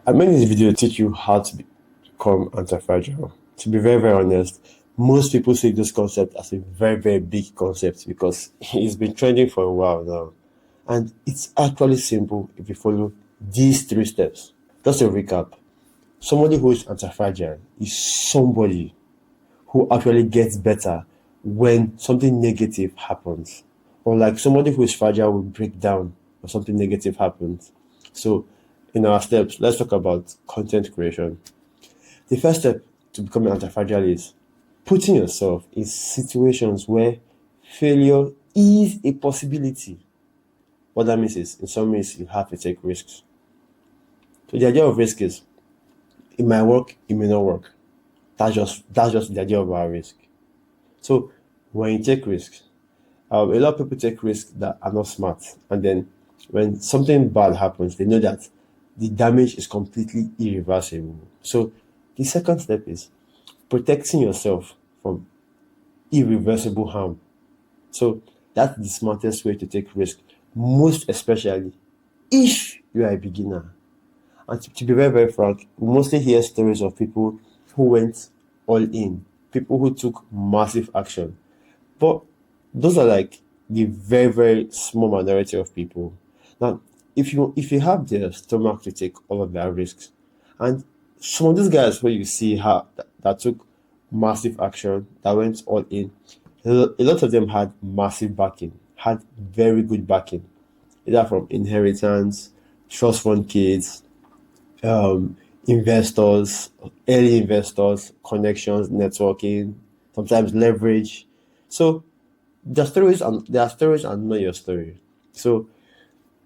I made this video to teach you how to become anti-fragile. To be very, very honest, most people see this concept as a very, very big concept because it's been trending for a while now. And it's actually simple if you follow these three steps. Just a recap. Somebody who is anti-fragile is somebody who actually gets better when something negative happens. Or like somebody who is fragile will break down when something negative happens. So in our steps, let's talk about content creation. The first step to becoming anti-fragile is putting yourself in situations where failure is a possibility. What that means is, in some ways, you have to take risks. So the idea of risk is, it might work, it may not work. That's just the idea of our risk. So when you take risks, a lot of people take risks that are not smart, and then when something bad happens, they know that the damage is completely irreversible. So the second step is protecting yourself from irreversible harm. So that's the smartest way to take risk, most especially if you are a beginner. And to be very, very frank, we mostly hear stories of people who went all in, people who took massive action. But those are like the very, very small minority of people. Now, if you have the stomach to take all of their risks, and some of these guys who you see that took massive action, that went all in, a lot of them had massive backing, had very good backing, either from inheritance, trust fund kids, investors, early investors, connections, networking, sometimes leverage. So there are stories and not your story. So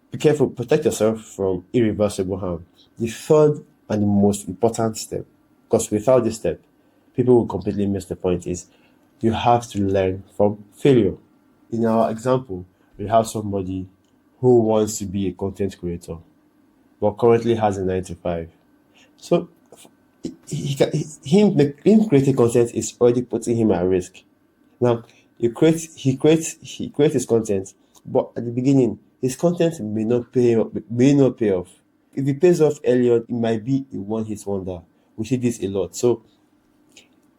be careful, protect yourself from irreversible harm. The third and the most important step, because without this step, people will completely miss the point, is you have to learn from failure. In our example, we have somebody who wants to be a content creator but currently has a 9 to 5. So him creating content is already putting him at risk. Now he creates his content, but at the beginning his content may not pay off. If it pays off early on, it might be a one hit wonder. We see this a lot. So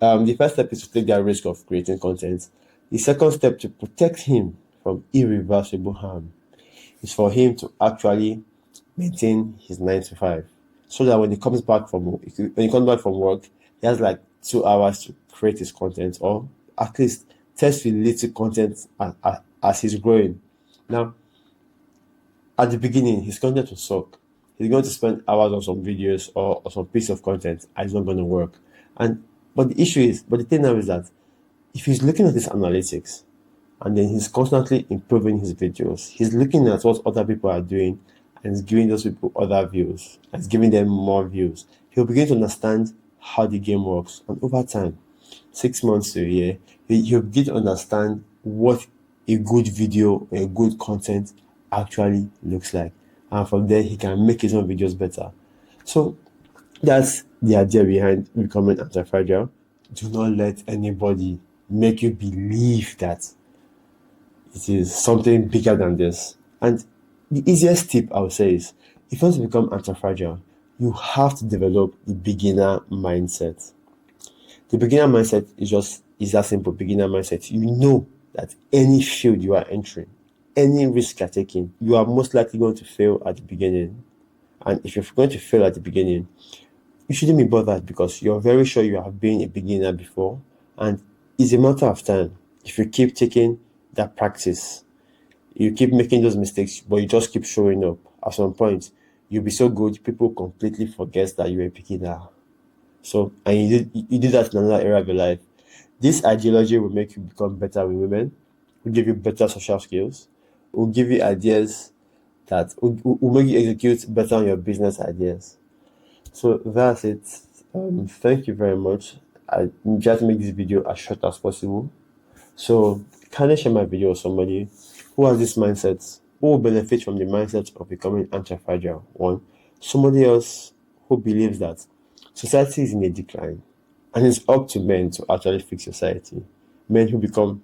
the first step is to take that risk of creating content. The second step to protect him from irreversible harm is for him to actually maintain his 9 to 5, so that when he comes back from work, he has like 2 hours to create his content, or at least test with little content as he's growing. Now, at the beginning, his content will suck. He's going to spend hours on some videos or some piece of content, and it's not going to work. And but the thing now is that if he's looking at his analytics and then he's constantly improving his videos, he's looking at what other people are doing and he's giving those people other views and he's giving them more views. He'll begin to understand how the game works, and over time, 6 months to a year, he'll begin to understand what a good video or a good content actually looks like. And from there, he can make his own videos better. So that's the idea behind becoming anti-fragile. Do not let anybody make you believe that it is something bigger than this. And the easiest tip I would say is, if you want to become anti-fragile, you have to develop the beginner mindset. The beginner mindset is that simple. Beginner mindset. You know that any field you are entering, any risk you're taking, you are most likely going to fail at the beginning. And if you're going to fail at the beginning, you shouldn't be bothered because you're very sure you have been a beginner before, and it's a matter of time. If you keep taking that practice, you keep making those mistakes, but you just keep showing up. At some point, you'll be so good, people completely forget that you're a beginner. So, and you do that in another area of your life. This ideology will make you become better with women, will give you better social skills, will give you ideas that will make you execute better on your business ideas. So that's it. Thank you very much. I try to make this video as short as possible. So can I share my video with somebody who has this mindset, who will benefit from the mindset of becoming anti-fragile? One, somebody else who believes that society is in a decline and it's up to men to actually fix society. Men who become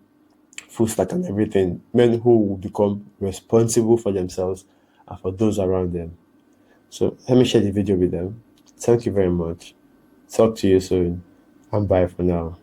full stack and everything, men who will become responsible for themselves and for those around them. So let me share the video with them. Thank you very much. Talk to you soon. And bye for now.